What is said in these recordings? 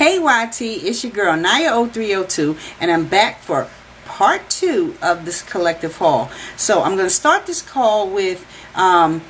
Hey YT, it's your girl Naya0302, and I'm back for part 2 of this collective haul. So I'm going to start this call with, I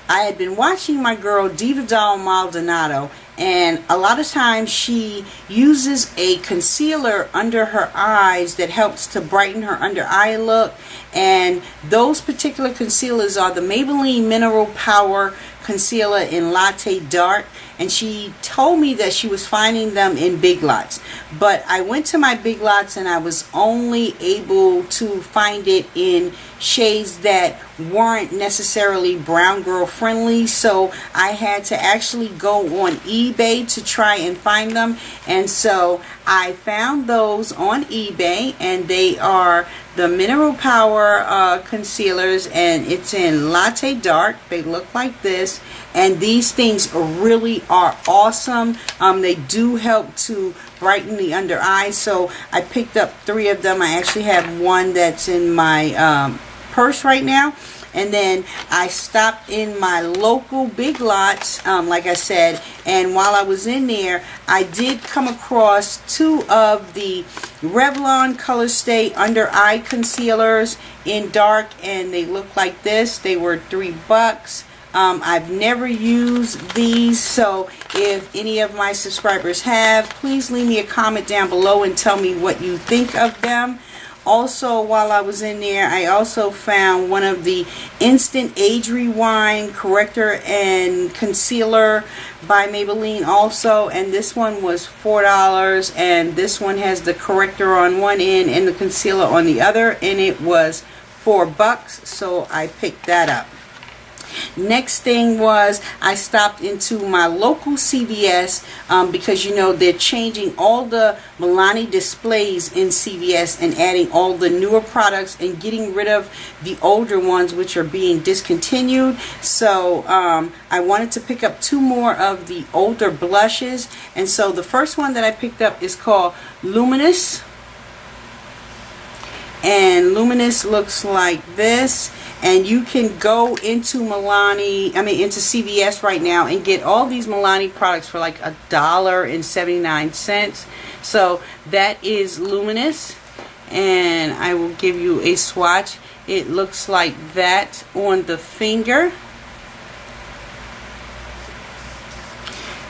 had been watching my girl Diva Doll Maldonado, and a lot of times she uses a concealer under her eyes that helps to brighten her under eye look, and those particular concealers are the Maybelline Mineral Power Concealer in Latte Dark. And she told me that she was finding them in Big Lots, but I went to my Big Lots and I was only able to find it in shades that weren't necessarily brown girl friendly, so I had to actually go on eBay to try and find them. And so I found those on eBay, and they are the Mineral Power concealers, and it's in Latte Dark. They look like this, and these things really are awesome. They do help to brighten the under eye, so I picked up 3 of them. I actually have one that's in my purse right now. And then I stopped in my local Big Lots, like I said, and while I was in there, I did come across 2 of the Revlon Color Stay Under Eye Concealers in dark, and they look like this. They were $3. I've never used these, so if any of my subscribers have, please leave me a comment down below and tell me what you think of them. Also, while I was in there, I also found one of the Instant Age Rewind Corrector and Concealer by Maybelline also, and this one was $4, and this one has the corrector on one end and the concealer on the other, and it was $4, so I picked that up. Next thing was I stopped into my local CVS because you know they're changing all the Milani displays in CVS and adding all the newer products and getting rid of the older ones which are being discontinued. So I wanted to pick up 2 more of the older blushes, and so the first one that I picked up is called Luminous, and Luminous looks like this. And you can go into into CVS right now and get all these Milani products for like $1.79. So that is Luminous, and I will give you a swatch. It looks like that on the finger,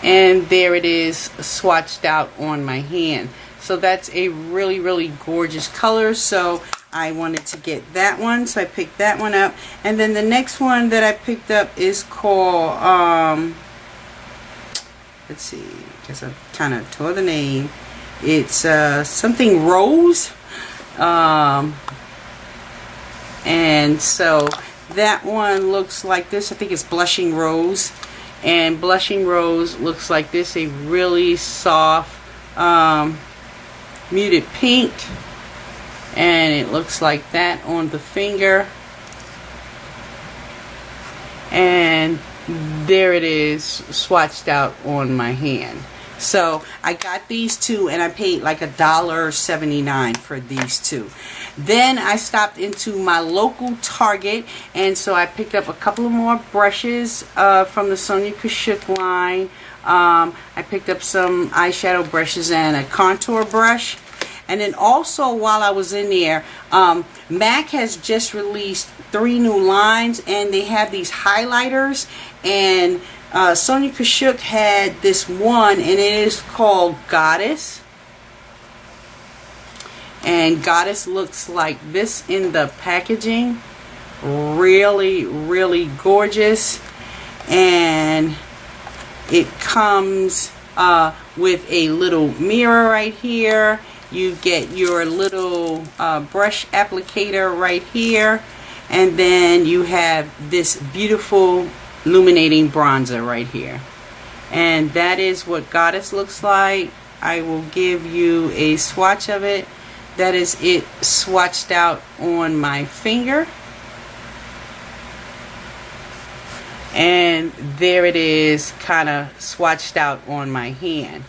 and there it is swatched out on my hand. So that's a really, really gorgeous color, so I wanted to get that one, so I picked that one up. And then the next one that I picked up is called, let's see, because I kind of tore the name. It's something Rose. And so that one looks like this. I think it's Blushing Rose. And Blushing Rose looks like this, a really soft, muted pink. And it looks like that on the finger, and there it is swatched out on my hand. So I got these 2, and I paid like $1.79 for these 2. Then I stopped into my local Target, and so I picked up a couple of more brushes from the Sonia Kashuk line. I picked up some eyeshadow brushes and a contour brush. And then also while I was in there, MAC has just released 3 new lines, and they have these highlighters, and Sonia Kashuk had this one, and it is called Goddess. And Goddess looks like this in the packaging. Really, really gorgeous. And it comes with a little mirror right here. You get your little brush applicator right here, and then you have this beautiful illuminating bronzer right here, and that is what Goddess looks like. I will give you a swatch of it. That is it swatched out on my finger, and there it is kind of swatched out on my hand.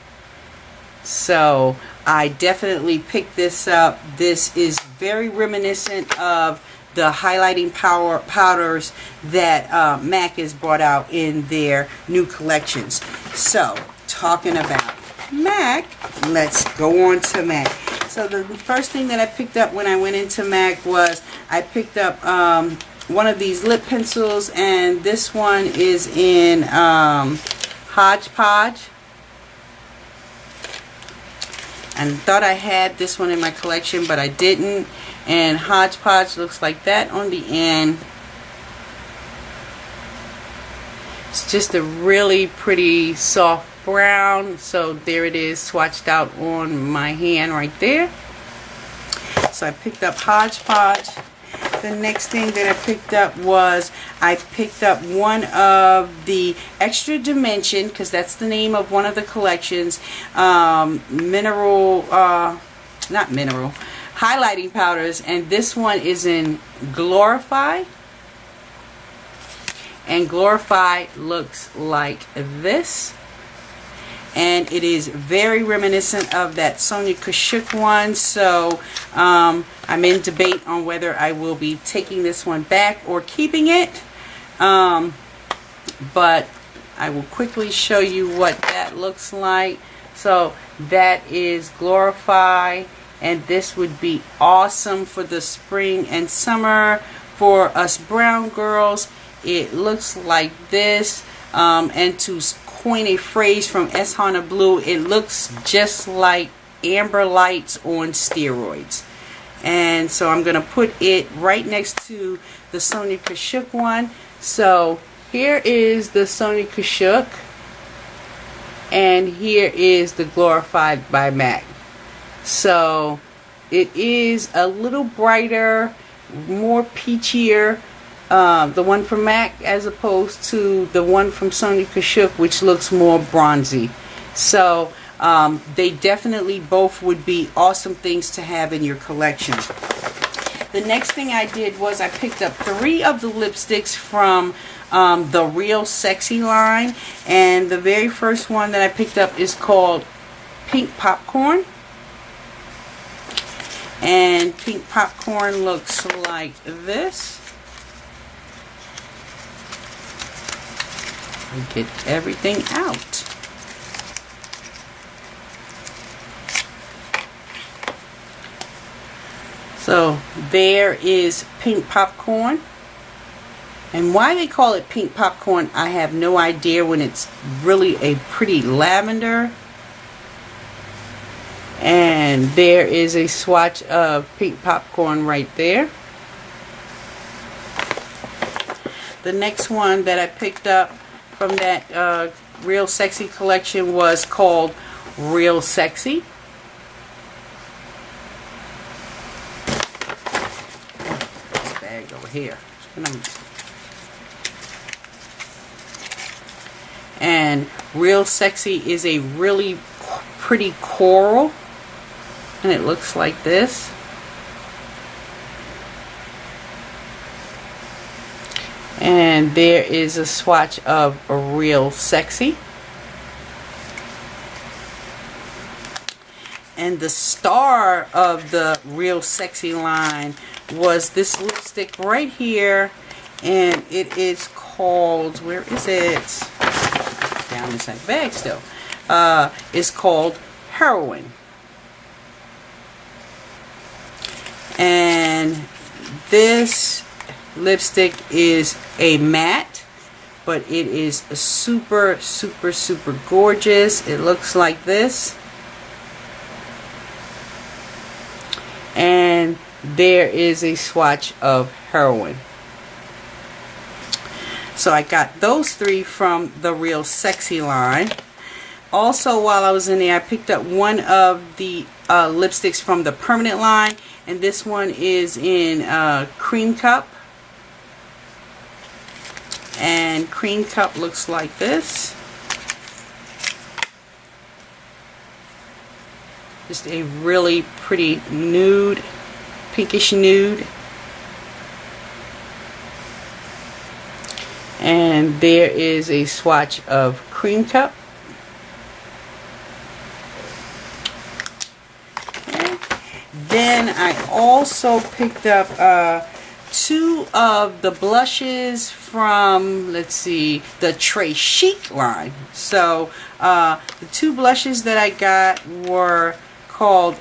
So I definitely picked this up. This is very reminiscent of the highlighting powders that MAC has brought out in their new collections. So talking about MAC, let's go on to MAC. So the first thing that I picked up when I went into MAC was I picked up one of these lip pencils, and this one is in Hodgepodge. And thought I had this one in my collection, but I didn't. And Hodgepodge looks like that on the end. It's just a really pretty soft brown. So there it is, swatched out on my hand right there. So I picked up Hodgepodge. The next thing that I picked up was I picked up one of the Extra Dimension, because that's the name of one of the collections, highlighting powders, and this one is in Glorify. And Glorify looks like this. And it is very reminiscent of that Sonia Kashuk one. So I'm in debate on whether I will be taking this one back or keeping it. But I will quickly show you what that looks like. So that is Glorify. And this would be awesome for the spring and summer for us brown girls. It looks like this. And to coin a phrase from S. Hana Blue, it looks just like Amber Lights on steroids. And so I'm going to put it right next to the Sonia Kashuk one. So here is the Sonia Kashuk, and here is the Glorified by MAC. So it is a little brighter, more peachier, the one from MAC, as opposed to the one from Sonia Kashuk, which looks more bronzy. So they definitely both would be awesome things to have in your collection. The next thing I did was I picked up 3 of the lipsticks from the Real Sexy line. And the very first one that I picked up is called Pink Popcorn. And Pink Popcorn looks like this. Get everything out. So there is Pink Popcorn. And why they call it Pink Popcorn, I have no idea, when it's really a pretty lavender. And there is a swatch of Pink Popcorn right there. The next one that I picked up from that Real Sexy collection was called Real Sexy. This bag over here. And Real Sexy is a really pretty coral, and it looks like this. And there is a swatch of a Real Sexy. And the star of the Real Sexy line was this lipstick right here. And it is called, where is it? Down inside the bag still. It's called Heroin. And this lipstick is a matte, but it is super gorgeous. It looks like this. And there is a swatch of Heroin. So I got those 3 from the Real Sexy line. Also, while I was in there, I picked up one of the lipsticks from the Permanent line, and this one is in Cream Cup. And Cream Cup looks like this. Just a really pretty nude, pinkish nude. And there is a swatch of Cream Cup. Okay. Then I also picked up two of the blushes from, let's see, the Chic line. So the two blushes that I got were called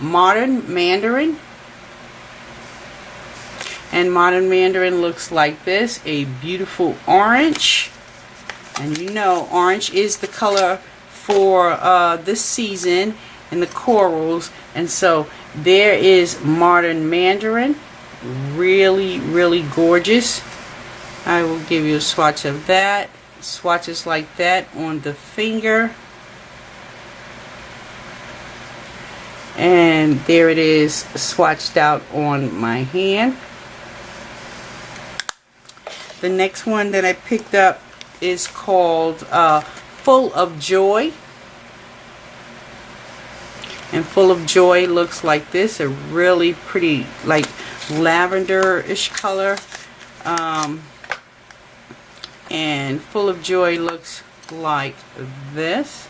Modern Mandarin. And Modern Mandarin looks like this, a beautiful orange. And you know, orange is the color for this season in the corals. And so there is Modern Mandarin. Really, really gorgeous. I will give you a swatch of that. Swatches like that on the finger. And there it is, swatched out on my hand. The next one that I picked up is called Full of Joy. And Full of Joy looks like this, a really pretty, like, lavender-ish color. And Full of Joy looks like this.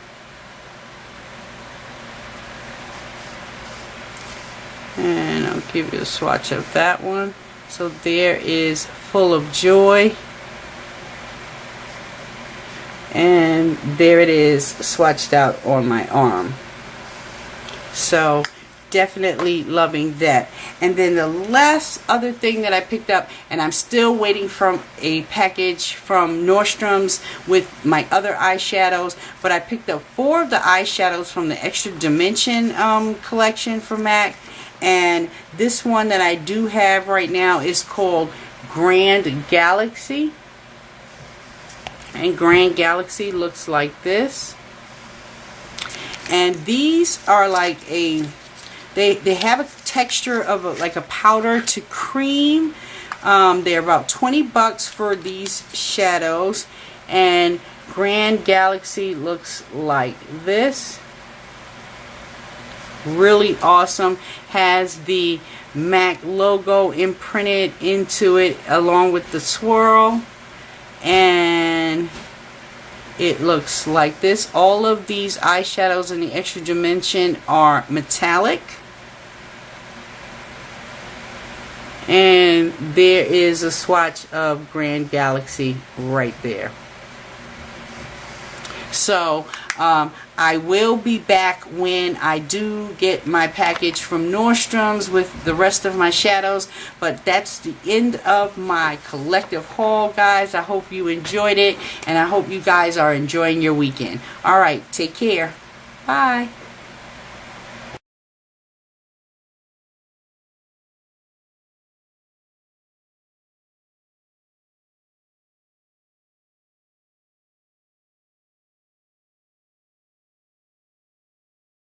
And I'll give you a swatch of that one. So there is Full of Joy. And there it is, swatched out on my arm. So definitely loving that. And then the last other thing that I picked up, and I'm still waiting from a package from Nordstrom's with my other eyeshadows, but I picked up 4 of the eyeshadows from the Extra Dimension collection for MAC. And this one that I do have right now is called Grand Galaxy. And Grand Galaxy looks like this. And these are like a, they have a texture of like a powder to cream. They're about 20 bucks for these shadows. And Grand Galaxy looks like this. Really awesome. Has the MAC logo imprinted into it along with the swirl. And it looks like this. All of these eyeshadows in the Extra Dimension are metallic. And there is a swatch of Grand Galaxy right there. So I will be back when I do get my package from Nordstrom's with the rest of my shadows. But that's the end of my collective haul, guys. I hope you enjoyed it, and I hope you guys are enjoying your weekend. Alright, take care. Bye.